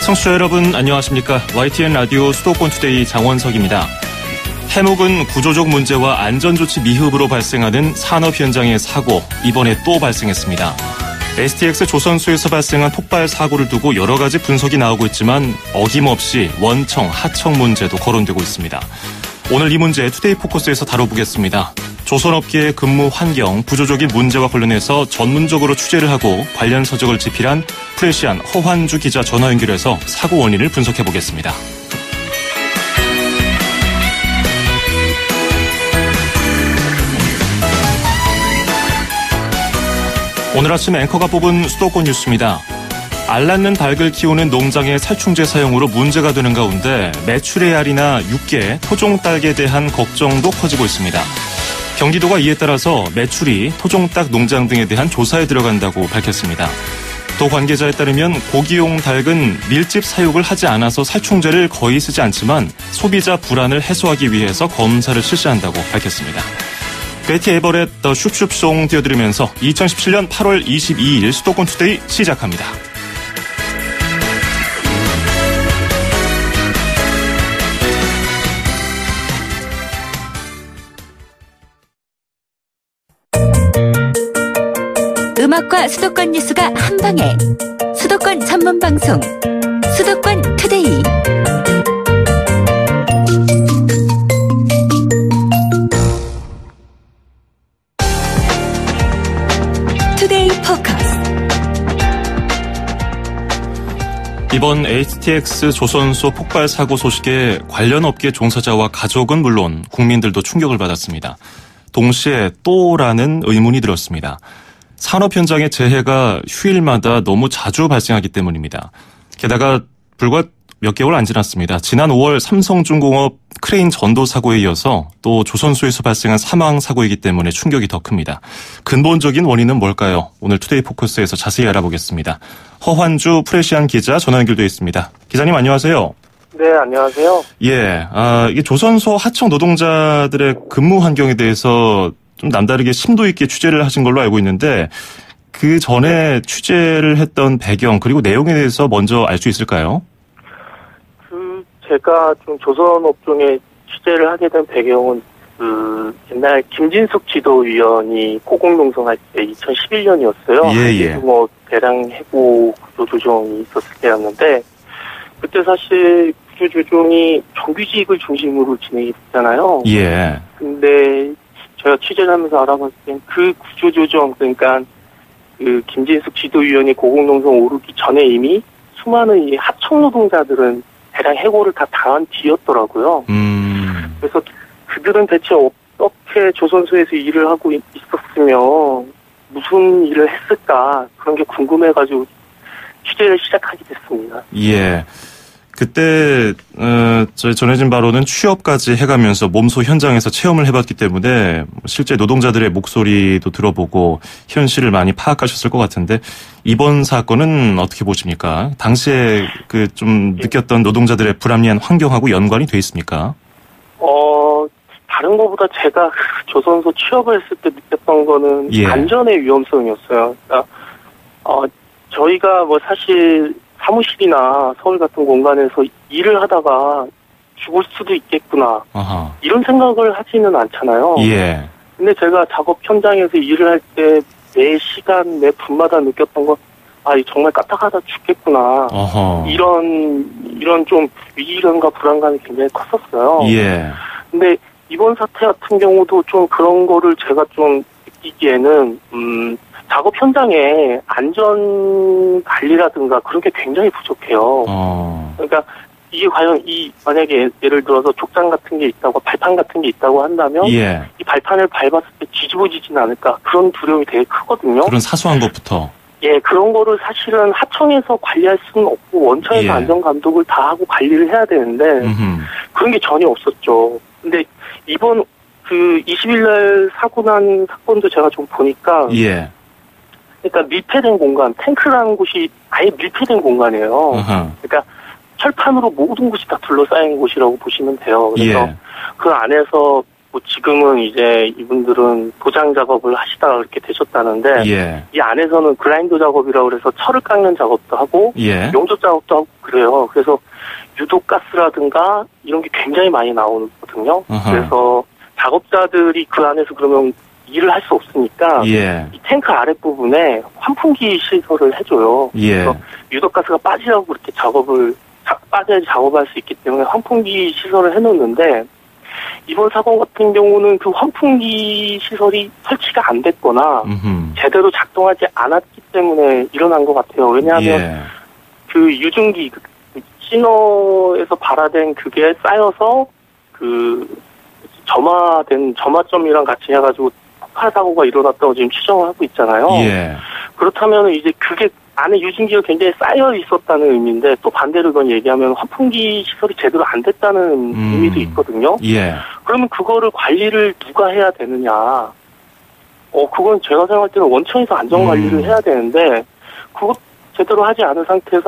청취자 여러분 안녕하십니까. YTN 라디오 수도권 투데이 장원석입니다. 해묵은 구조적 문제와 안전조치 미흡으로 발생하는 산업 현장의 사고, 이번에 또 발생했습니다. STX 조선소에서 발생한 폭발 사고를 두고 여러 가지 분석이 나오고 있지만 어김없이 원청, 하청 문제도 거론되고 있습니다. 오늘 이 문제 투데이 포커스에서 다뤄보겠습니다. 조선업계의 근무 환경, 구조적인 문제와 관련해서 전문적으로 취재를 하고 관련 서적을 집필한 프레시안 허환주 기자 전화 연결해서 사고 원인을 분석해보겠습니다. 오늘 아침 앵커가 뽑은 수도권 뉴스입니다. 알 낳는 닭을 키우는 농장의 살충제 사용으로 문제가 되는 가운데 메추리 알이나 육개, 토종닭에 대한 걱정도 커지고 있습니다. 경기도가 이에 따라서 메추리, 토종닭 농장 등에 대한 조사에 들어간다고 밝혔습니다. 도 관계자에 따르면 고기용 닭은 밀집 사육을 하지 않아서 살충제를 거의 쓰지 않지만 소비자 불안을 해소하기 위해서 검사를 실시한다고 밝혔습니다. 베티 에버렛 더 슉슉송 띄워드리면서 2017년 8월 22일 수도권 투데이 시작합니다. 음악과 수도권 뉴스가 한방에 수도권 전문 방송 수도권 투데이. 투데이 포커스. 이번 STX 조선소 폭발 사고 소식에 관련 업계 종사자와 가족은 물론 국민들도 충격을 받았습니다. 동시에 또라는 의문이 들었습니다. 산업 현장의 재해가 휴일마다 너무 자주 발생하기 때문입니다. 게다가 불과 몇 개월 안 지났습니다. 지난 5월 삼성중공업 크레인 전도 사고에 이어서 또 조선소에서 발생한 사망 사고이기 때문에 충격이 더 큽니다. 근본적인 원인은 뭘까요? 오늘 투데이 포커스에서 자세히 알아보겠습니다. 허환주 프레시안 기자 전화 연결되어 있습니다. 기자님 안녕하세요. 네, 안녕하세요. 예, 이게 조선소 하청 노동자들의 근무 환경에 대해서 좀 남다르게 심도 있게 취재를 하신 걸로 알고 있는데 그 전에 취재를 했던 배경 그리고 내용에 대해서 먼저 알 수 있을까요? 제가 좀 조선 업종에 취재를 하게 된 배경은 옛날 김진숙 지도위원이 고공농성할 때 2011년이었어요. 예. 뭐 대량 해고 구조 조정이 있었을 때였는데 그때 사실 구조 조정이 정규직을 중심으로 진행이 됐잖아요. 예. 근데 제가 취재를 하면서 알아봤을 땐 그 구조조정, 그러니까 그 김진숙 지도위원이 고공농성 오르기 전에 이미 수많은 이 하청 노동자들은 대량 해고를 다 당한 뒤였더라고요. 그래서 그들은 대체 어떻게 조선소에서 일을 하고 있었으면 무슨 일을 했을까 그런 게 궁금해가지고 취재를 시작하게 됐습니다. 예. 그때 저희 전해진 바로는 취업까지 해가면서 몸소 현장에서 체험을 해봤기 때문에 실제 노동자들의 목소리도 들어보고 현실을 많이 파악하셨을 것 같은데 이번 사건은 어떻게 보십니까? 당시에 그 좀 느꼈던 노동자들의 불합리한 환경하고 연관이 돼 있습니까? 다른 것보다 제가 조선소 취업을 했을 때 느꼈던 거는 예. 안전의 위험성이었어요. 그러니까 저희가 뭐 사실 사무실이나 서울 같은 공간에서 일을 하다가 죽을 수도 있겠구나. 아하. 이런 생각을 하지는 않잖아요. 예. 근데 제가 작업 현장에서 일을 할 때 매 시간, 매 분마다 느꼈던 건 정말 까딱하다 죽겠구나. 어허. 이런 좀 위기감과 불안감이 굉장히 컸었어요. 예. 근데 이번 사태 같은 경우도 좀 그런 거를 제가 좀 느끼기에는 작업 현장에 안전 관리라든가 그런 게 굉장히 부족해요. 그러니까 이게 과연 만약에 예를 들어서 족장 같은 게 있다고 발판 같은 게 있다고 한다면 예. 이 발판을 밟았을 때 뒤집어지진 않을까 그런 두려움이 되게 크거든요. 그런 사소한 것부터. 예, 그런 거를 사실은 하청에서 관리할 수는 없고 원청에서 예. 안전 감독을 다 하고 관리를 해야 되는데 그런 게 전혀 없었죠. 근데 이번 그 20일 날 사고 난 사건도 제가 좀 보니까 예. 그러니까 밀폐된 공간, 탱크라는 곳이 아예 밀폐된 공간이에요. 그러니까 철판으로 모든 곳이 다 둘러싸인 곳이라고 보시면 돼요. 그래서 예. 그 안에서 뭐 뭐 지금은 이제 이분들은 도장 작업을 하시다가 그렇게 되셨다는데 예. 이 안에서는 그라인더 작업이라고 해서 철을 깎는 작업도 하고 예. 용접 작업도 하고 그래요. 그래서 유독가스라든가 이런 게 굉장히 많이 나오거든요. 어허. 그래서 작업자들이 그 안에서 그러면 일을 할 수 없으니까 예. 이 탱크 아랫부분에 환풍기 시설을 해줘요. 예. 그래서 유독가스가 빠지라고 그렇게 빠져야지 작업할 수 있기 때문에 환풍기 시설을 해놓는데 이번 사고 같은 경우는 그 환풍기 시설이 설치가 안 됐거나 제대로 작동하지 않았기 때문에 일어난 것 같아요. 왜냐하면 예. 그 유증기 시너에서 발화된 그게 쌓여서 그 점화점이랑 같이 해가지고 폭발 사고가 일어났다고 지금 추정을 하고 있잖아요. 예. 그렇다면 이제 그게 안에 유증기가 굉장히 쌓여 있었다는 의미인데 또 반대로 그건 얘기하면 환풍기 시설이 제대로 안 됐다는 의미도 있거든요. 예. 그러면 그거를 관리를 누가 해야 되느냐? 그건 제가 생각할 때는 원청에서 안전 관리를 해야 되는데 그것 제대로 하지 않은 상태에서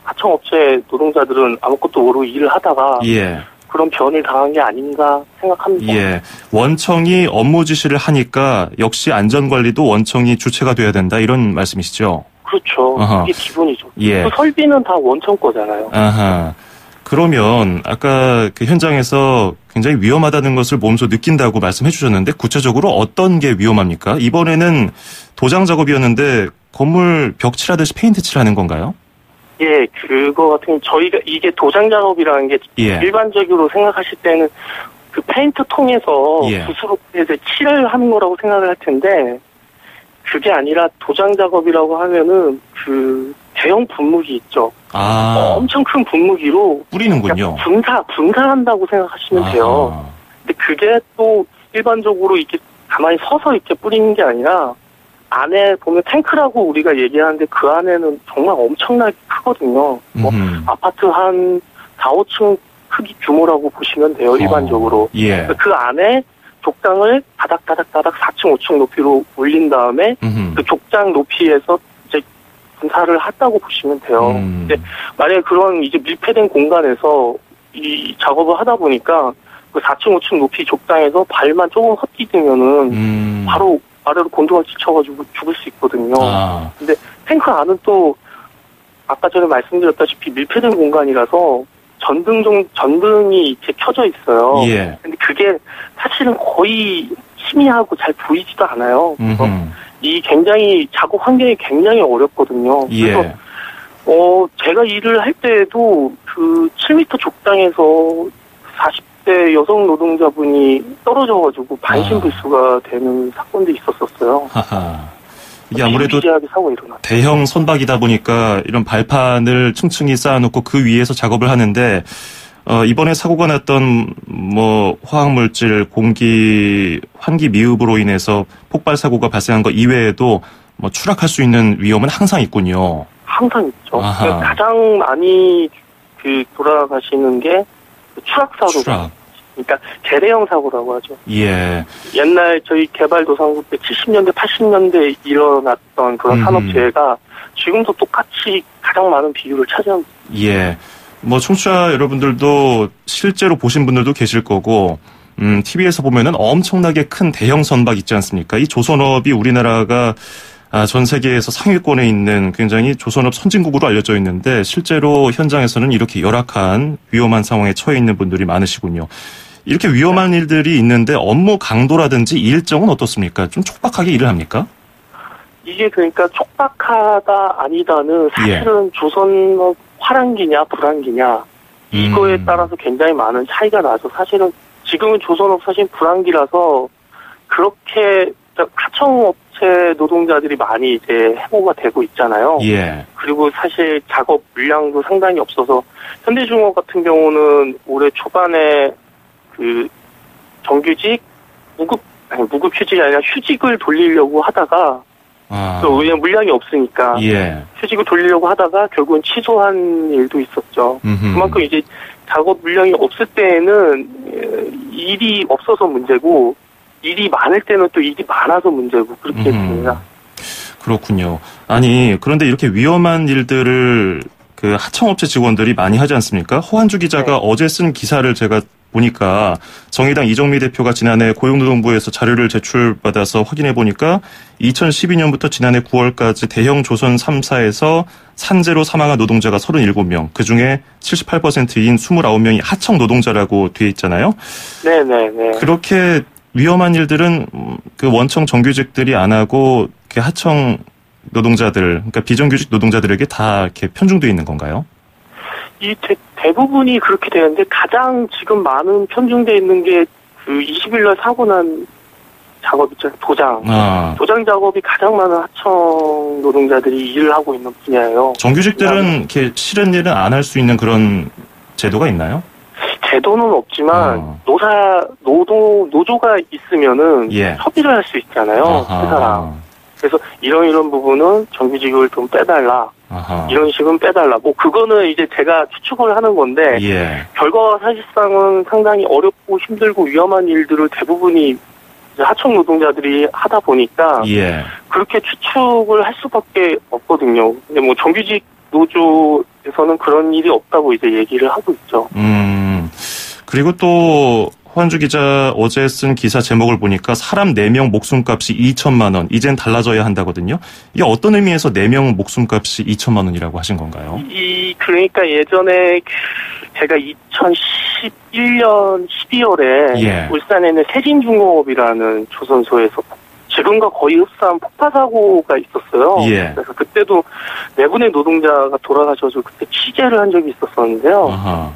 하청업체 노동자들은 아무것도 모르고 일을 하다가 예. 그런 변을 당한 게 아닌가 생각합니다. 예. 원청이 업무 지시를 하니까 역시 안전관리도 원청이 주체가 돼야 된다 이런 말씀이시죠? 그렇죠. 어허. 그게 기본이죠. 예. 그 설비는 다 원청 거잖아요. 아하. 그러면 아까 그 현장에서 굉장히 위험하다는 것을 몸소 느낀다고 말씀해 주셨는데 구체적으로 어떤 게 위험합니까? 이번에는 도장 작업이었는데 건물 벽 칠하듯이 페인트 칠하는 건가요? 예, 그거 같은 경우 저희가 이게 도장 작업이라는 게 예. 일반적으로 생각하실 때는 그 페인트 통에서 예. 붓으로 해서 칠을 하는 거라고 생각을 할 텐데 그게 아니라 도장 작업이라고 하면은 그 대형 분무기 있죠. 엄청 큰 분무기로 뿌리는군요. 분사한다고 생각하시면 돼요. 근데 그게 또 일반적으로 이렇게 가만히 서서 이렇게 뿌리는 게 아니라 안에 보면 탱크라고 우리가 얘기하는데 그 안에는 정말 엄청나게 크거든요. 아파트 한 4, 5층 크기 규모라고 보시면 돼요, 일반적으로. 예. 그 안에 족장을 다닥다닥다닥 4층, 5층 높이로 올린 다음에 그 족장 높이에서 이제 분사를 한다고 보시면 돼요. 근데 만약에 그런 이제 밀폐된 공간에서 이 작업을 하다 보니까 그 4층, 5층 높이 족장에서 발만 조금 헛디디면은 바로 아래로 곤두가 지쳐가지고 죽을 수 있거든요. 근데 탱크 안은 또 아까 전에 말씀드렸다시피 밀폐된 공간이라서 전등이 이렇게 켜져 있어요. 예. 근데 그게 사실은 거의 희미하고 잘 보이지도 않아요. 그래서 이 굉장히 작업 환경이 굉장히 어렵거든요. 예. 그래서 제가 일을 할 때에도 그 7m 족장에서 40대 여성 노동자분이 떨어져가지고 반신불수가 되는 사건도 있었었어요. 하하. 이게 아무래도 사고 일어났죠. 대형 선박이다 보니까 이런 발판을 층층이 쌓아놓고 그 위에서 작업을 하는데 이번에 사고가 났던 뭐 화학물질, 환기 미흡으로 인해서 폭발 사고가 발생한 것 이외에도 뭐 추락할 수 있는 위험은 항상 있군요. 항상 있죠. 가장 많이 돌아가시는 게 추락 사고. 그러니까 재래형 사고라고 하죠. 예. 옛날 저희 개발도상국 때 70년대, 80년대 일어났던 그런 산업재해가 지금도 똑같이 가장 많은 비율을 차지합니다. 예. 뭐 청취자 여러분들도 실제로 보신 분들도 계실 거고, TV에서 보면은 엄청나게 큰 대형 선박 있지 않습니까? 이 조선업이 우리나라가 전 세계에서 상위권에 있는 굉장히 조선업 선진국으로 알려져 있는데 실제로 현장에서는 이렇게 열악한 위험한 상황에 처해 있는 분들이 많으시군요. 이렇게 위험한 일들이 있는데 업무 강도라든지 일정은 어떻습니까? 좀 촉박하게 일을 합니까? 이게 그러니까 촉박하다 아니다는 사실은 조선업 화랑기냐 불황기냐 이거에 따라서 굉장히 많은 차이가 나죠. 사실은 지금은 조선업 사실 불황기라서 그렇게 하청업체 노동자들이 많이 이제 해고가 되고 있잖아요. 예. 그리고 사실 작업 물량도 상당히 없어서 현대중공업 같은 경우는 올해 초반에 그 정규직 무급휴직이 아니라 휴직을 돌리려고 하다가 왜냐면 물량이 없으니까 휴직을 돌리려고 하다가 결국은 취소한 일도 있었죠. 그만큼 이제 작업 물량이 없을 때에는 일이 없어서 문제고 일이 많을 때는 또 일이 많아서 문제고 그렇게 됩니다. 그렇군요. 아니 그런데 이렇게 위험한 일들을 그 하청업체 직원들이 많이 하지 않습니까? 허한주 기자가 어제 쓴 기사를 제가 보니까 정의당 이정미 대표가 지난해 고용노동부에서 자료를 제출받아서 확인해 보니까 2012년부터 지난해 9월까지 대형 조선 3사에서 산재로 사망한 노동자가 37명, 그중에 78%인 29명이 하청 노동자라고 돼 있잖아요. 네네네. 그렇게 위험한 일들은 그 원청 정규직들이 안 하고 하청 노동자들, 그러니까 비정규직 노동자들에게 다 이렇게 편중돼 있는 건가요? 이 대부분이 그렇게 되는데 가장 지금 많은 편중돼 있는 게 그 20일날 사고 난 작업 있잖아요. 도장 작업이 가장 많은 하청 노동자들이 일을 하고 있는 분야예요. 정규직들은 이렇게 싫은 일은 안 할 수 있는 그런 제도가 있나요? 제도는 없지만 노조가 있으면은 예. 협의를 할 수 있잖아요. 회사랑. 그래서 이런 부분은 정규직을 좀 빼달라. 이런 식은 빼달라. 뭐 그거는 이제 제가 추측을 하는 건데 예. 결과가 사실상은 상당히 어렵고 힘들고 위험한 일들을 대부분이 이제 하청 노동자들이 하다 보니까 예. 그렇게 추측을 할 수밖에 없거든요. 근데 뭐 정규직 노조에서는 그런 일이 없다고 이제 얘기를 하고 있죠. 그리고 또 호환주 기자 어제 쓴 기사 제목을 보니까 사람 4명 목숨값이 2천만 원, 이젠 달라져야 한다거든요. 이게 어떤 의미에서 4명 목숨값이 2천만 원이라고 하신 건가요? 그러니까 예전에 제가 2011년 12월에 예. 울산에 있는 세진중공업이라는 조선소에서 지금과 거의 흡사한 폭파 사고가 있었어요. 예. 그래서 그때도 4분의 노동자가 돌아가셔서 그때 취재를 한 적이 있었었는데요. 아하.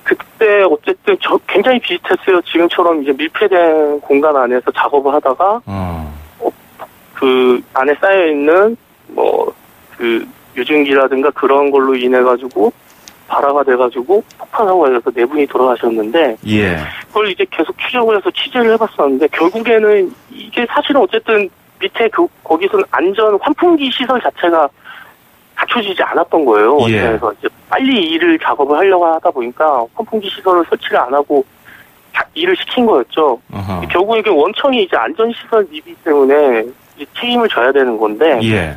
그때 어쨌든 굉장히 비슷했어요. 지금처럼 이제 밀폐된 공간 안에서 작업을 하다가 그 안에 쌓여 있는 뭐 그 유증기라든가 그런 걸로 인해 가지고 발화가 돼 가지고 폭파 사고가 돼서 4분이 돌아가셨는데 예. 그걸 이제 계속 추적을 해서 취재를 해봤었는데 결국에는 이게 사실은 어쨌든 밑에 거기서는 안전 환풍기 시설 자체가 갖춰지지 않았던 거예요. 예. 그래서 이제 빨리 작업을 하려고 하다 보니까 환풍기 시설을 설치를 안 하고 일을 시킨 거였죠. 결국에 이게 원청이 이제 안전시설 미비 때문에 이제 책임을 져야 되는 건데, 예.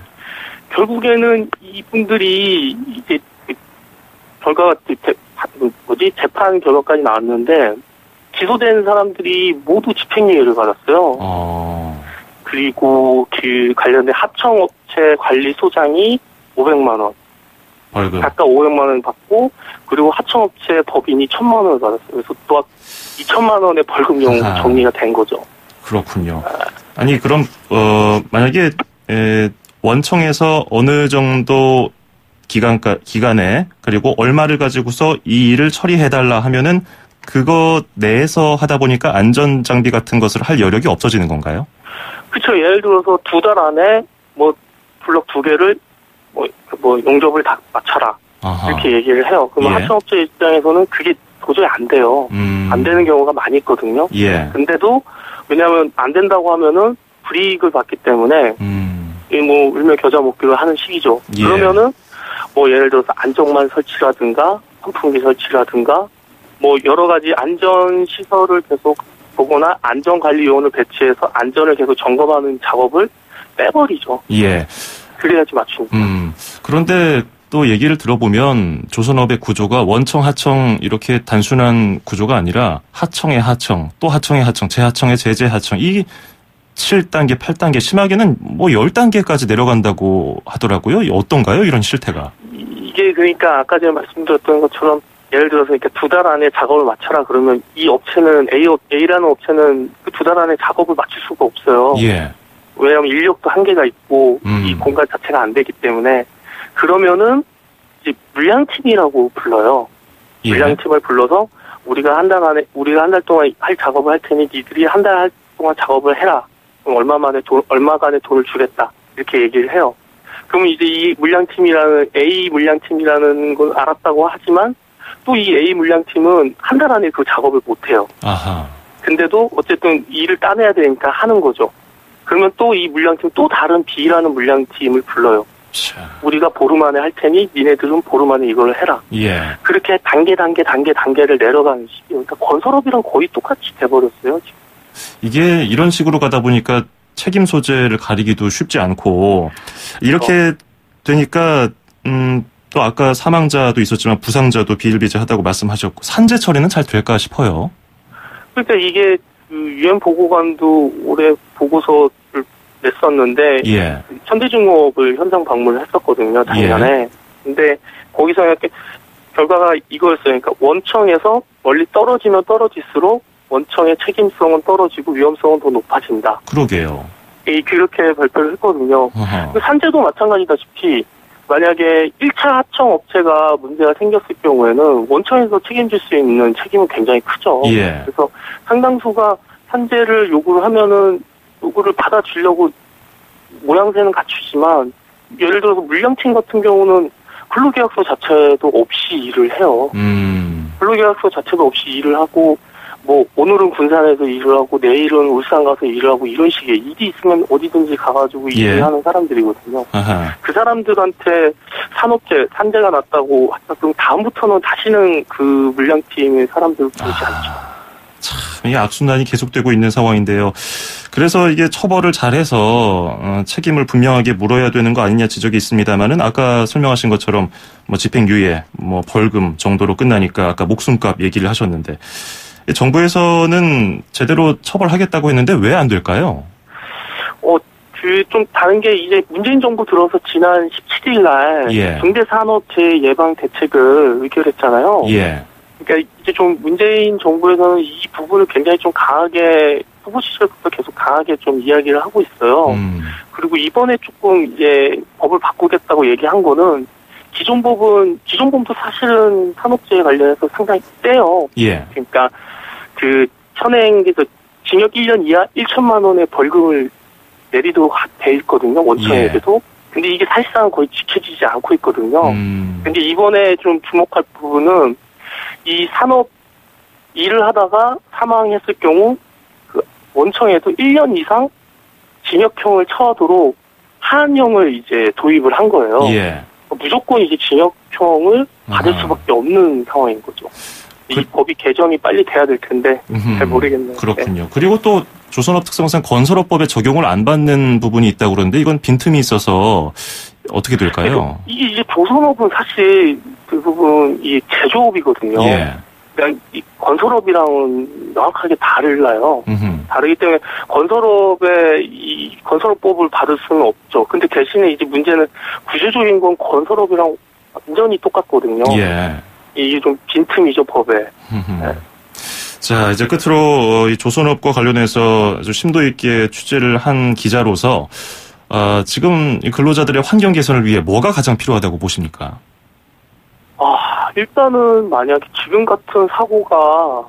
결국에는 이분들이 이제 결과가 재판 결과까지 나왔는데, 기소된 사람들이 모두 집행유예를 받았어요. 그리고 그 관련된 하청업체 관리소장이 500만 원. 벌금. 각각 500만 원 받고, 그리고 하청업체 법인이 1,000만 원을 받았어요. 그래서 또 2천만 원의 벌금형 정리가 된 거죠. 그렇군요. 아니, 그럼, 만약에, 원청에서 어느 정도 기간에, 그리고 얼마를 가지고서 이 일을 처리해달라 하면은, 그거 내에서 하다 보니까 안전장비 같은 것을 할 여력이 없어지는 건가요? 그렇죠. 예를 들어서 2달 안에, 블럭 2개를 용접을 다 마쳐라. 이렇게 얘기를 해요. 그러면 예. 하청업체 입장에서는 그게 도저히 안 돼요. 안 되는 경우가 많이 있거든요. 예. 근데도, 왜냐하면 안 된다고 하면은 불이익을 받기 때문에, 일명 겨자 먹기를 하는 시기죠. 예. 그러면은, 예를 들어서 안정만 설치라든가, 환풍기 설치라든가, 여러 가지 안전시설을 계속 보거나 안전관리요원을 배치해서 안전을 계속 점검하는 작업을 빼버리죠. 예. 그래야지 맞춥니다. 그런데 또 얘기를 들어보면 조선업의 구조가 원청, 하청 이렇게 단순한 구조가 아니라 하청의 하청, 또 하청의 하청, 재하청의 재재하청, 이 7단계, 8단계, 심하게는 10단계까지 내려간다고 하더라고요. 어떤가요? 이런 실태가. 이게 그러니까 아까 전에 말씀드렸던 것처럼 예를 들어서 이렇게 2달 안에 작업을 마쳐라 그러면 이 업체는 A라는 업체는 그 2달 안에 작업을 마칠 수가 없어요. 예. 왜냐하면 인력도 한계가 있고 이 공간 자체가 안 되기 때문에 그러면은 이제 물량팀이라고 불러요. 예. 물량팀을 불러서 우리가 한 달 동안 할 작업을 할 테니 니들이 한 달 동안 작업을 해라. 그럼 얼마간의 돈을 주겠다. 이렇게 얘기를 해요. 그러면 이제 이 물량팀이라는 A 물량팀이라는 걸 알았다고 하지만 또 이 A 물량팀은 한 달 안에 그 작업을 못 해요. 아하. 근데도 어쨌든 일을 따내야 되니까 하는 거죠. 그러면 또 이 물량팀 또 다른 B라는 물량팀을 불러요. 자. 우리가 보름 안에 할 테니 니네들은 보름 안에 이걸 해라. 예. 그렇게 단계를 내려가는 식이에요. 그러니까 건설업이랑 거의 똑같이 돼버렸어요. 지금. 이게 이런 식으로 가다 보니까 책임 소재를 가리기도 쉽지 않고 이렇게 되니까 또 아까 사망자도 있었지만 부상자도 비일비재하다고 말씀하셨고 산재 처리는 잘 될까 싶어요. 그러니까 이게 그 유엔 보고관도 올해 보고서를 냈었는데 예. 현대중공업을 현장 방문을 했었거든요, 작년에. 예. 근데 거기서 이렇게 결과가 이거였어요. 그러니까 원청에서 멀리 떨어지면 떨어질수록 원청의 책임성은 떨어지고 위험성은 더 높아진다. 그러게요. 그렇게 발표를 했거든요. 산재도 마찬가지다시피 만약에 1차 하청 업체가 문제가 생겼을 경우에는 원청에서 책임질 수 있는 책임은 굉장히 크죠. 예. 그래서 상당수가 산재를 요구를 하면은 요구를 받아주려고 모양새는 갖추지만 예를 들어서 물량팀 같은 경우는 근로계약서 자체도 없이 일을 해요. 근로계약서 자체도 없이 일을 하고 뭐 오늘은 군산에서 일을 하고 내일은 울산 가서 일을 하고 이런 식의 일이 있으면 어디든지 가가지고 일을 하는 사람들이거든요. 아하. 그 사람들한테 산재가 났다고 하다 그럼 다음부터는 다시는 그 물량팀의 사람들을 부르지 않죠. 참, 이 악순환이 계속되고 있는 상황인데요. 그래서 이게 처벌을 잘해서 책임을 분명하게 물어야 되는 거 아니냐 지적이 있습니다만은 아까 설명하신 것처럼 뭐 집행유예, 뭐 벌금 정도로 끝나니까 아까 목숨값 얘기를 하셨는데 정부에서는 제대로 처벌하겠다고 했는데 왜 안 될까요? 좀 다른 게 이제 문재인 정부 들어서 지난 17일 날 중대산업재해 예방 대책을 의결했잖아요. 예. 그러니까 이제 좀 문재인 정부에서는 이 부분을 굉장히 좀 강하게 후보 시절부터 계속 강하게 좀 이야기를 하고 있어요. 그리고 이번에 조금 이제 법을 바꾸겠다고 얘기한 거는 기존 법도 사실은 산업재해 관련해서 상당히 세요. 예. 그러니까 그 현행에서 징역 1년 이하 1천만 원의 벌금을 내리도록 돼 있거든요. 원청에게도. 근데 이게 사실상 거의 지켜지지 않고 있거든요. 근데 이번에 좀 주목할 부분은 이 산업 일을 하다가 사망했을 경우 그 원청에도 1년 이상 징역형을 처하도록 하한형을 이제 도입을 한 거예요. 예. 무조건 이제 징역형을 받을 수밖에 없는 상황인 거죠. 이 법이 개정이 빨리 돼야 될 텐데 잘 모르겠네요. 그렇군요. 네. 그리고 또 조선업 특성상 건설업법에 적용을 안 받는 부분이 있다고 그러는데 이건 빈틈이 있어서 어떻게 될까요? 이게 조선업은 사실 그 부분 이 제조업이거든요. 예. 그러니까 이 건설업이랑은 명확하게 달라요. 다르기 때문에 건설업법을 받을 수는 없죠. 근데 대신에 이제 문제는 구조적인 건 건설업이랑 완전히 똑같거든요. 예. 이게 좀 빈틈이죠, 법에. 네. 자, 이제 끝으로 이 조선업과 관련해서 아주 심도 있게 취재를 한 기자로서 지금 근로자들의 환경 개선을 위해 뭐가 가장 필요하다고 보십니까? 일단은 만약에 지금 같은 사고가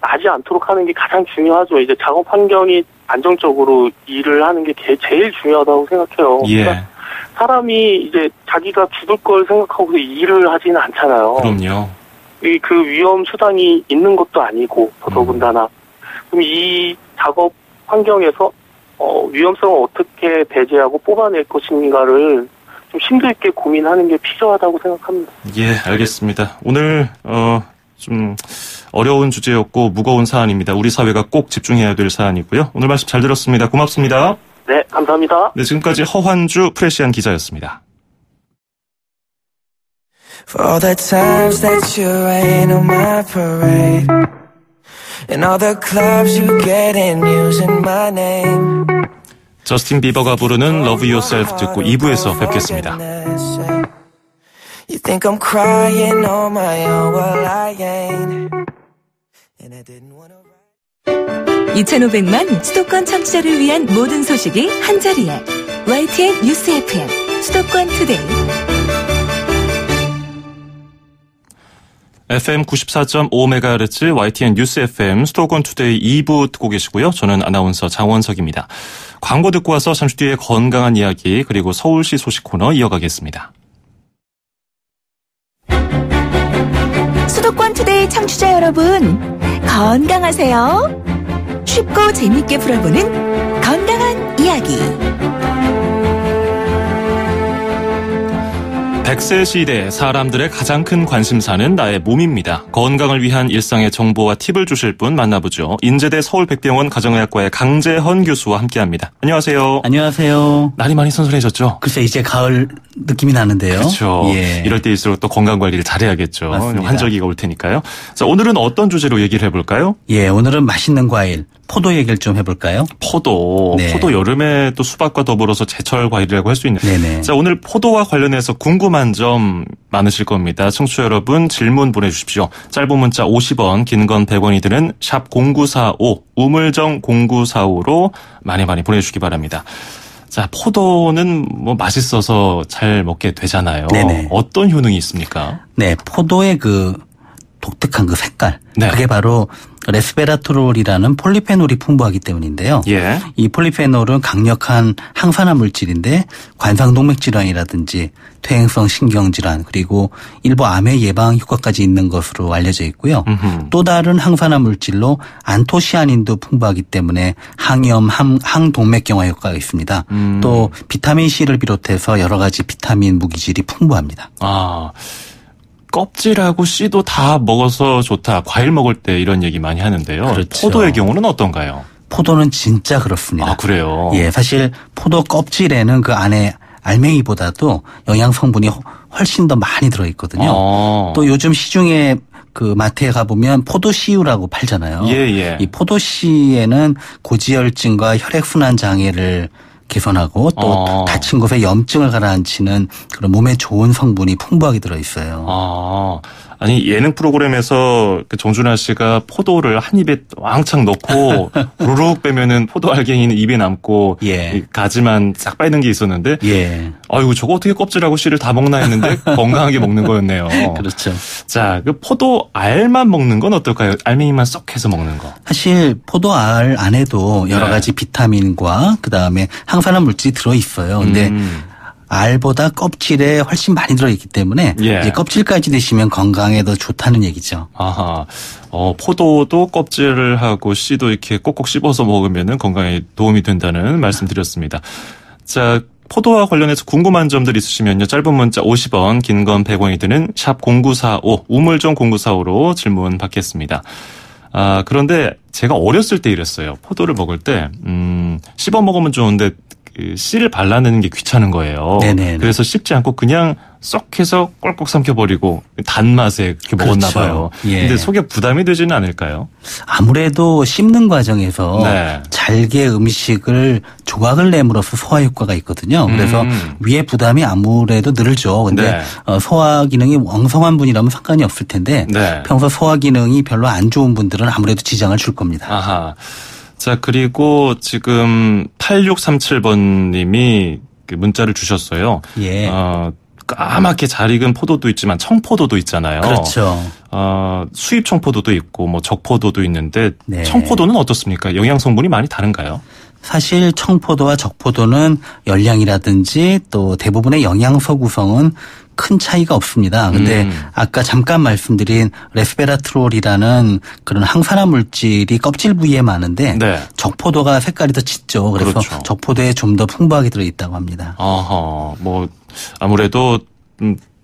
나지 않도록 하는 게 가장 중요하죠. 이제 작업 환경이 안정적으로 일을 하는 게 제일 중요하다고 생각해요. 예. 그러니까 사람이 이제 자기가 죽을 걸 생각하고 일을 하지는 않잖아요. 그럼요. 그 위험 수당이 있는 것도 아니고 더더군다나. 그럼 이 작업 환경에서 위험성을 어떻게 배제하고 뽑아낼 것인가를 좀 심도 있게 고민하는 게 필요하다고 생각합니다. 예, 알겠습니다. 오늘 좀 어려운 주제였고 무거운 사안입니다. 우리 사회가 꼭 집중해야 될 사안이고요. 오늘 말씀 잘 들었습니다. 고맙습니다. 네, 감사합니다. 네, 지금까지 허환주 프레시안 기자였습니다. For all the times that you rain on my parade And all the clubs you get in using my name 저스틴 비버가 부르는 Love Yourself 듣고 2부에서 뵙겠습니다. You think I'm crying on my own, well I ain't And I didn't wanna 2,500만 수도권 청취자를 위한 모든 소식이 한자리에 YTN 뉴스 FM 수도권 투데이 FM 94.5MHz YTN 뉴스 FM 수도권 투데이 2부 듣고 계시고요. 저는 아나운서 장원석입니다. 광고 듣고 와서 잠시 뒤에 건강한 이야기 그리고 서울시 소식 코너 이어가겠습니다. 수도권 투데이 청취자 여러분 건강하세요. 쉽고 재미있게 풀어보는 건강한 이야기 100세 시대 사람들의 가장 큰 관심사는 나의 몸입니다. 건강을 위한 일상의 정보와 팁을 주실 분 만나보죠. 인제대 서울백병원 가정의학과의 강재헌 교수와 함께합니다. 안녕하세요. 안녕하세요. 날이 많이 선선해졌죠? 글쎄 이제 가을 느낌이 나는데요. 그렇죠. 예. 이럴 때일수록 또 건강관리를 잘해야겠죠. 맞습니다. 환절기가 올 테니까요. 자, 오늘은 어떤 주제로 얘기를 해볼까요? 예, 오늘은 맛있는 과일 포도 얘기를 좀 해볼까요? 포도. 네. 포도 여름에 또 수박과 더불어서 제철 과일이라고 할 수 있는. 네네. 자, 오늘 포도와 관련해서 궁금한 점 많으실 겁니다. 청취자 여러분 질문 보내주십시오. 짧은 문자 50원, 긴 건 100원이 드는 샵 0945, 우물정 0945로 많이 보내주시기 바랍니다. 자, 포도는 뭐 맛있어서 잘 먹게 되잖아요. 네네. 어떤 효능이 있습니까? 네, 포도의 그 독특한 그 색깔. 네. 그게 바로 레스베라트롤이라는 폴리페놀이 풍부하기 때문인데요. 예. 이 폴리페놀은 강력한 항산화 물질인데 관상동맥 질환이라든지 퇴행성 신경질환 그리고 일부 암의 예방 효과까지 있는 것으로 알려져 있고요. 또 다른 항산화 물질로 안토시아닌도 풍부하기 때문에 항염, 항동맥경화 효과가 있습니다. 또 비타민 C를 비롯해서 여러 가지 비타민 무기질이 풍부합니다. 아. 껍질하고 씨도 다 먹어서 좋다. 과일 먹을 때 이런 얘기 많이 하는데요. 그렇죠. 포도의 경우는 어떤가요? 포도는 진짜 그렇습니다. 아, 그래요? 예, 사실 포도 껍질에는 그 안에 알맹이보다도 영양 성분이 훨씬 더 많이 들어있거든요. 또 요즘 시중에 그 마트에 가보면 포도씨유라고 팔잖아요. 예. 이 포도씨에는 고지혈증과 혈액순환 장애를 개선하고 또 다친 곳에 염증을 가라앉히는 그런 몸에 좋은 성분이 풍부하게 들어있어요. 아니 예능 프로그램에서 그 정준하 씨가 포도를 한 입에 왕창 넣고 부르륵 빼면은 포도 알갱이는 입에 남고 예. 이 가지만 싹 빼는 게 있었는데 예. 아이고 저거 어떻게 껍질하고 씨를 다 먹나 했는데 건강하게 먹는 거였네요. 그렇죠. 자, 그 포도 알만 먹는 건 어떨까요? 알맹이만 쏙 해서 먹는 거. 사실 포도 알 안에도 여러 네. 가지 비타민과 그다음에 항산화 물질이 들어있어요. 근데 알보다 껍질에 훨씬 많이 들어있기 때문에 예. 이제 껍질까지 드시면 건강에 더 좋다는 얘기죠. 아하. 포도도 껍질을 하고 씨도 이렇게 꼭꼭 씹어서 먹으면은 건강에 도움이 된다는 말씀 드렸습니다. 자, 포도와 관련해서 궁금한 점들 있으시면요. 짧은 문자 50원, 긴 건 100원이 드는 샵 0945, 우물정 0945로 질문 받겠습니다. 그런데 제가 어렸을 때 이랬어요. 포도를 먹을 때, 씹어 먹으면 좋은데, 그 씨를 발라내는 게 귀찮은 거예요. 네네. 그래서 씹지 않고 그냥 쏙 해서 꼴깍 삼켜버리고 단맛에 그렇게 먹었나 그렇죠. 봐요. 예. 근데 속에 부담이 되지는 않을까요? 아무래도 씹는 과정에서 네. 잘게 음식을 조각을 내므로써 소화 효과가 있거든요. 그래서 위에 부담이 아무래도 늘죠. 근데 네. 소화 기능이 왕성한 분이라면 상관이 없을 텐데 네. 평소 소화 기능이 별로 안 좋은 분들은 아무래도 지장을 줄 겁니다. 아하. 자, 그리고 지금 8637번님이 문자를 주셨어요. 예. 까맣게 잘 익은 포도도 있지만 청포도도 있잖아요. 그렇죠. 수입 청포도도 있고 뭐 적포도도 있는데 네. 청포도는 어떻습니까? 영양 성분이 많이 다른가요? 사실 청포도와 적포도는 열량이라든지 또 대부분의 영양소 구성은 큰 차이가 없습니다. 근데 아까 잠깐 말씀드린 레스베라트롤이라는 그런 항산화 물질이 껍질 부위에 많은데 네. 적포도가 색깔이 더 짙죠. 그래서 그렇죠. 적포도에 좀 더 풍부하게 들어있다고 합니다. 뭐 아무래도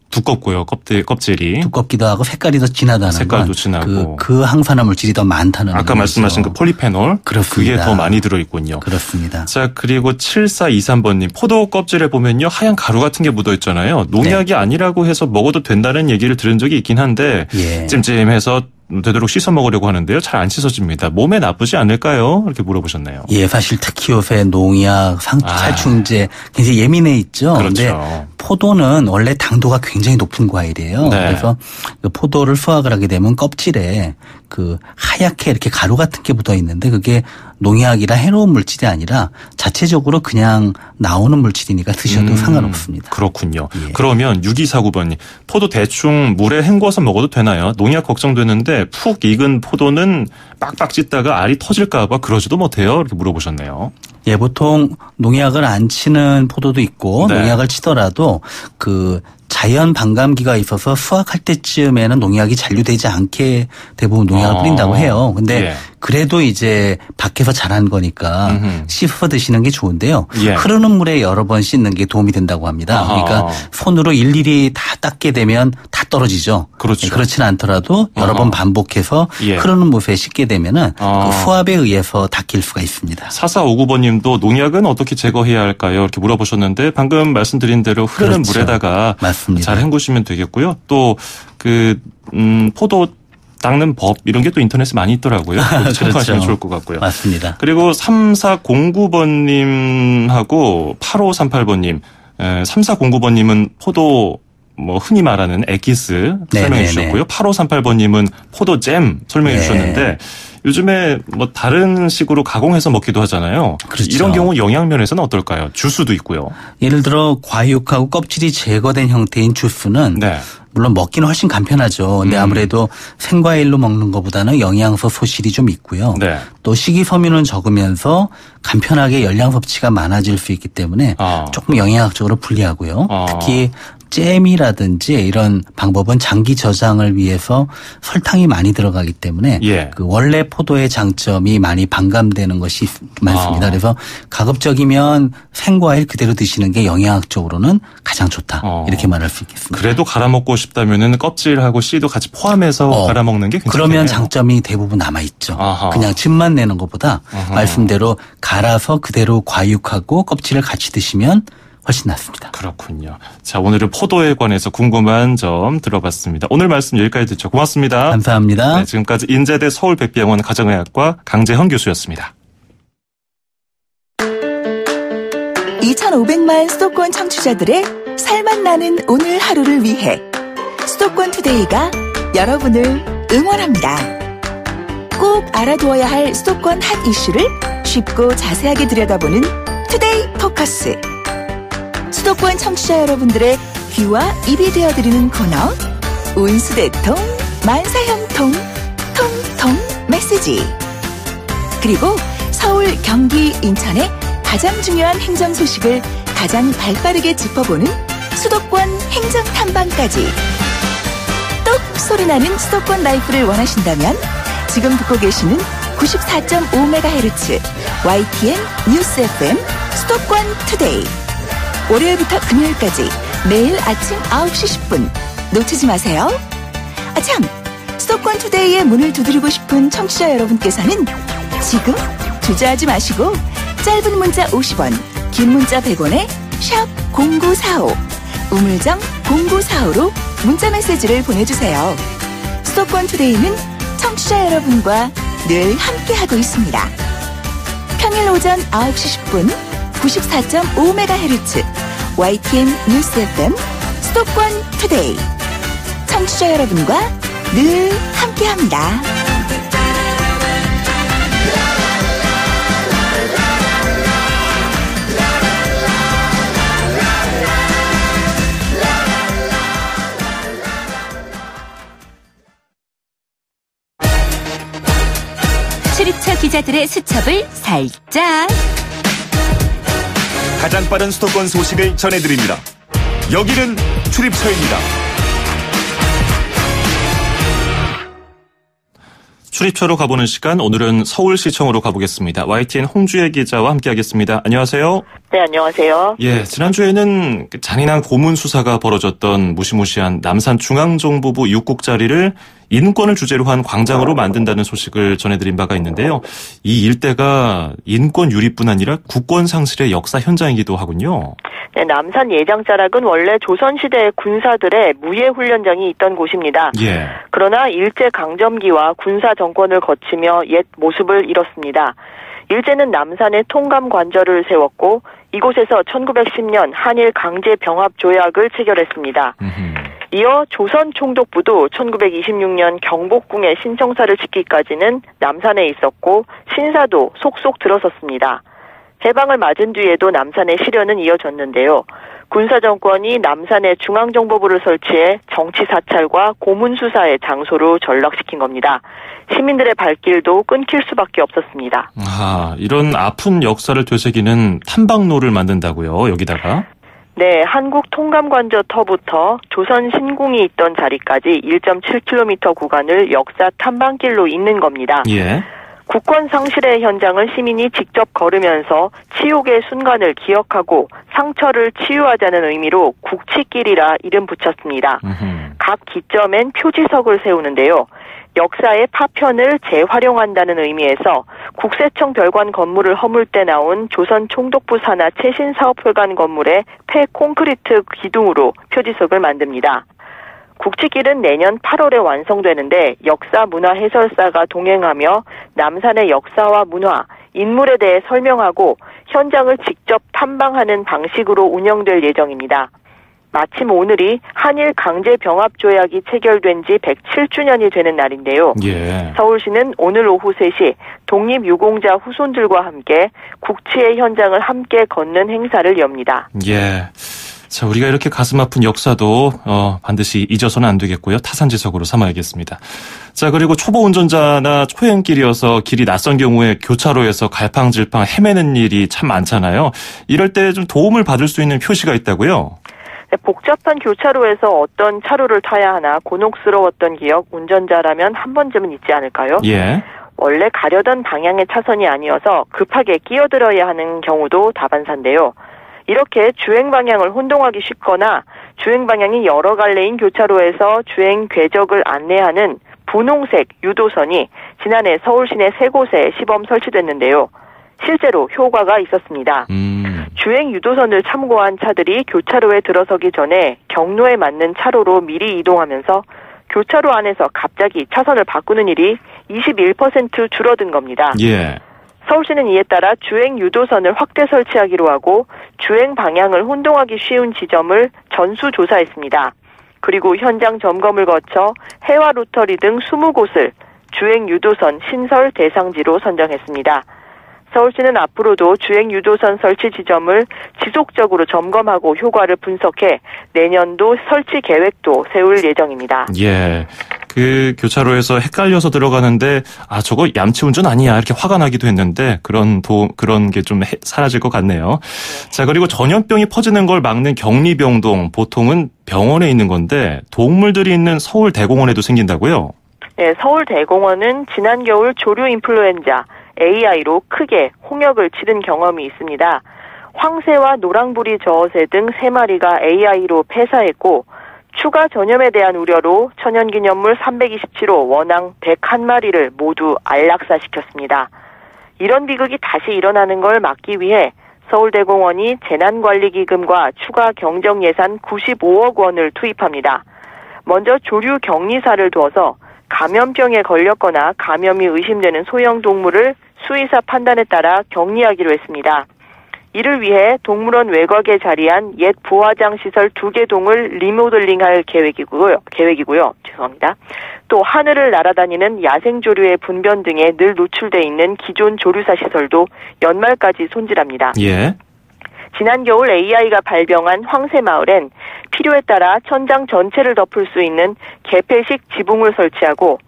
두껍고요. 껍질이. 두껍기도 하고 색깔이 더 진하다는 색깔도 건 진하고. 그 항산화 물질이 더 많다는 아까 의미죠. 말씀하신 그 폴리페놀. 그렇습니다. 그게 더 많이 들어있군요. 그렇습니다. 자, 그리고 7423번님. 포도 껍질에 보면요. 하얀 가루 같은 게 묻어있잖아요. 농약이 아니라고 해서 먹어도 된다는 얘기를 들은 적이 있긴 한데 예. 찜찜해서 되도록 씻어 먹으려고 하는데요. 잘 안 씻어집니다. 몸에 나쁘지 않을까요? 이렇게 물어보셨네요. 예, 사실 특히 요새 농약, 살충제 굉장히 예민해 있죠. 그렇죠. 근데 포도는 원래 당도가 굉장히 높은 과일이에요. 네. 그래서 그 포도를 수확을 하게 되면 껍질에 그 하얗게 이렇게 가루 같은 게 묻어 있는데 그게 농약이라 해로운 물질이 아니라 자체적으로 그냥 나오는 물질이니까 드셔도 상관없습니다. 그렇군요. 예. 그러면 6249번님. 포도 대충 물에 헹궈서 먹어도 되나요? 농약 걱정되는데 푹 익은 포도는 빡빡 찢다가 알이 터질까 봐 그러지도 못해요? 이렇게 물어보셨네요. 예, 보통 농약을 안 치는 포도도 있고 네. 농약을 치더라도 그 자연 반감기가 있어서 수확할 때쯤에는 농약이 잔류되지 않게 대부분 농약을 뿌린다고 해요. 근데 예. 그래도 이제 밖에서 자란 거니까 씻어 드시는 게 좋은데요. 예. 흐르는 물에 여러 번 씻는 게 도움이 된다고 합니다. 아하. 그러니까 손으로 일일이 다 닦게 되면 다 떨어지죠. 그렇죠. 그렇지는 않더라도 여러 번 반복해서 예. 흐르는 물에 씻게 되면은 그 후압에 의해서 닦일 수가 있습니다. 4459번님도 농약은 어떻게 제거해야 할까요? 이렇게 물어보셨는데 방금 말씀드린 대로 흐르는 그렇죠. 물에다가 맞습니다. 잘 헹구시면 되겠고요. 또 포도 닦는 법 이런 게 또 인터넷에 많이 있더라고요. 참고하시면 그렇죠. 좋을 것 같고요. 맞습니다. 그리고 3409번님하고 8538번님, 3409번님은 포도 흔히 말하는 에기스 설명해 주셨고요. 8538번님은 포도잼 설명해 네. 주셨는데 요즘에 다른 식으로 가공해서 먹기도 하잖아요. 그렇죠. 이런 경우 영양면에서는 어떨까요? 주스도 있고요. 예를 들어 과육하고 껍질이 제거된 형태인 주스는 네. 물론 먹기는 훨씬 간편하죠. 근데 아무래도 생과일로 먹는 것보다는 영양소 소실이 좀 있고요. 네. 또 식이섬유는 적으면서 간편하게 열량 섭취가 많아질 수 있기 때문에 조금 영양학적으로 불리하고요. 특히 잼이라든지 이런 방법은 장기 저장을 위해서 설탕이 많이 들어가기 때문에 예. 그 원래 포도의 장점이 많이 반감되는 것이 많습니다. 그래서 가급적이면 생과일 그대로 드시는 게 영양학적으로는 가장 좋다. 이렇게 말할 수 있겠습니다. 그래도 갈아 먹고 싶다면은 껍질하고 씨도 같이 포함해서 갈아 먹는 게 괜찮겠네요. 그러면 장점이 대부분 남아 있죠. 그냥 즙만 내는 것보다 말씀대로 갈아서 그대로 과육하고 껍질을 같이 드시면 훨씬 낫습니다. 그렇군요. 자, 오늘은 포도에 관해서 궁금한 점 들어봤습니다. 오늘 말씀 여기까지 듣죠. 고맙습니다. 감사합니다. 네, 지금까지 인제대 서울백비병원 가정의학과 강재현 교수였습니다. 2,500만 수도권 청취자들의 살맛 나는 오늘 하루를 위해 수도권 투데이가 여러분을 응원합니다. 꼭 알아두어야 할 수도권 핫 이슈를 쉽고 자세하게 들여다보는 투데이 포커스. 수도권 청취자 여러분들의 귀와 입이 되어드리는 코너 운수대통 만사형통 통통 메시지. 그리고 서울, 경기, 인천의 가장 중요한 행정 소식을 가장 발빠르게 짚어보는 수도권 행정 탐방까지. 똑 소리나는 수도권 라이프를 원하신다면 지금 듣고 계시는 94.5MHz YTN 뉴스 FM 수도권 투데이. 월요일부터 금요일까지 매일 아침 9시 10분 놓치지 마세요. 참, 수도권 투데이의 문을 두드리고 싶은 청취자 여러분께서는 지금 주저하지 마시고 짧은 문자 50원, 긴 문자 100원에 샵 0945, 우물정 0945로 문자 메시지를 보내주세요. 수도권 투데이는 청취자 여러분과 늘 함께하고 있습니다. 평일 오전 9시 10분 94.5MHz YTN 뉴스 FM 수도권 투데이. 청취자 여러분과 늘 함께합니다. 출입처 기자들의 수첩을 살짝. 가장 빠른 수도권 소식을 전해드립니다. 여기는 출입처입니다. 출입처로 가보는 시간, 오늘은 서울시청으로 가보겠습니다. YTN 홍주혜 기자와 함께하겠습니다. 안녕하세요. 네, 안녕하세요. 예, 지난주에는 잔인한 고문 수사가 벌어졌던 무시무시한 남산중앙정보부 6국자리를 인권을 주제로 한 광장으로 만든다는 소식을 전해드린 바가 있는데요. 이 일대가 인권 유리뿐 아니라 국권 상실의 역사 현장이기도 하군요. 네, 남산 예장자락은 원래 조선시대 군사들의 무예훈련장이 있던 곳입니다. 예. 그러나 일제강점기와 군사정권을 거치며 옛 모습을 잃었습니다. 일제는 남산에 통감관저를 세웠고 이곳에서 1910년 한일 강제병합조약을 체결했습니다. 이어 조선총독부도 1926년 경복궁에 신청사를 짓기까지는 남산에 있었고 신사도 속속 들어섰습니다. 해방을 맞은 뒤에도 남산의 실현은 이어졌는데요. 군사정권이 남산에 중앙정보부를 설치해 정치사찰과 고문수사의 장소로 전락시킨 겁니다. 시민들의 발길도 끊길 수밖에 없었습니다. 이런 아픈 역사를 되새기는 탐방로를 만든다고요, 여기다가? 네, 한국 통감관저 터부터 조선 신궁이 있던 자리까지 1.7km 구간을 역사 탐방길로 잇는 겁니다. 예. 국권 상실의 현장을 시민이 직접 걸으면서 치욕의 순간을 기억하고 상처를 치유하자는 의미로 국치길이라 이름 붙였습니다. 각 기점엔 표지석을 세우는데요. 역사의 파편을 재활용한다는 의미에서 국세청 별관 건물을 허물 때 나온 조선 총독부 산하 최신사업회관 건물의 폐콘크리트 기둥으로 표지석을 만듭니다. 국치길은 내년 8월에 완성되는데 역사 문화 해설사가 동행하며 남산의 역사와 문화, 인물에 대해 설명하고 현장을 직접 탐방하는 방식으로 운영될 예정입니다. 마침 오늘이 한일 강제병합조약이 체결된 지 107주년이 되는 날인데요. 예. 서울시는 오늘 오후 3시 독립유공자 후손들과 함께 국치의 현장을 함께 걷는 행사를 엽니다. 예. 자, 우리가 이렇게 가슴 아픈 역사도 반드시 잊어서는 안 되겠고요. 타산지석으로 삼아야겠습니다. 자, 그리고 초보 운전자나 초행길이어서 길이 낯선 경우에 교차로에서 갈팡질팡 헤매는 일이 참 많잖아요. 이럴 때 좀 도움을 받을 수 있는 표시가 있다고요? 네, 복잡한 교차로에서 어떤 차로를 타야 하나 곤혹스러웠던 기억 운전자라면 한 번쯤은 있지 않을까요? 예. 원래 가려던 방향의 차선이 아니어서 급하게 끼어들어야 하는 경우도 다반사인데요. 이렇게 주행 방향을 혼동하기 쉽거나 주행 방향이 여러 갈래인 교차로에서 주행 궤적을 안내하는 분홍색 유도선이 지난해 서울 시내 3곳에 시범 설치됐는데요. 실제로 효과가 있었습니다. 주행 유도선을 참고한 차들이 교차로에 들어서기 전에 경로에 맞는 차로로 미리 이동하면서 교차로 안에서 갑자기 차선을 바꾸는 일이 21% 줄어든 겁니다. 예. 서울시는 이에 따라 주행 유도선을 확대 설치하기로 하고 주행 방향을 혼동하기 쉬운 지점을 전수조사했습니다. 그리고 현장 점검을 거쳐 해와 로터리 등 20곳을 주행 유도선 신설 대상지로 선정했습니다. 서울시는 앞으로도 주행 유도선 설치 지점을 지속적으로 점검하고 효과를 분석해 내년도 설치 계획도 세울 예정입니다. 예. 그 교차로에서 헷갈려서 들어가는데 저거 얌체 운전 아니야 이렇게 화가 나기도 했는데 그런 게 좀 사라질 것 같네요. 자, 그리고 전염병이 퍼지는 걸 막는 격리병동 보통은 병원에 있는 건데 동물들이 있는 서울대공원에도 생긴다고요? 네, 서울대공원은 지난 겨울 조류 인플루엔자 AI로 크게 홍역을 치른 경험이 있습니다. 황새와 노랑부리 저어새 등 3마리가 AI로 폐사했고 추가 전염에 대한 우려로 천연기념물 327호 원앙 101마리를 모두 안락사시켰습니다. 이런 비극이 다시 일어나는 걸 막기 위해 서울대공원이 재난관리기금과 추가 경정 예산 95억 원을 투입합니다. 먼저 조류 격리사를 두어서 감염병에 걸렸거나 감염이 의심되는 소형 동물을 수의사 판단에 따라 격리하기로 했습니다. 이를 위해 동물원 외곽에 자리한 옛 부화장 시설 2개 동을 리모델링할 계획이고요. 죄송합니다. 또 하늘을 날아다니는 야생조류의 분변 등에 늘 노출돼 있는 기존 조류사 시설도 연말까지 손질합니다. 예. 지난 겨울 AI가 발병한 황새마을엔 필요에 따라 천장 전체를 덮을 수 있는 개폐식 지붕을 설치하고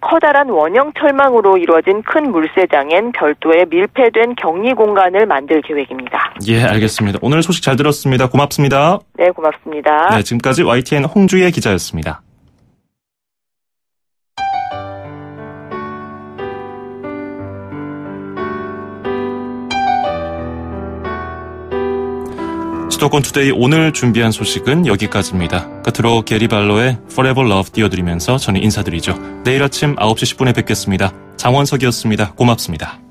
커다란 원형 철망으로 이루어진 큰 물새장엔 별도의 밀폐된 격리 공간을 만들 계획입니다. 예, 알겠습니다. 오늘 소식 잘 들었습니다. 고맙습니다. 네, 고맙습니다. 네, 지금까지 YTN 홍주혜 기자였습니다. 수도권 투데이 오늘 준비한 소식은 여기까지입니다. 끝으로 게리 발로의 Forever Love 띄워드리면서 저는 인사드리죠. 내일 아침 9시 10분에 뵙겠습니다. 장원석이었습니다. 고맙습니다.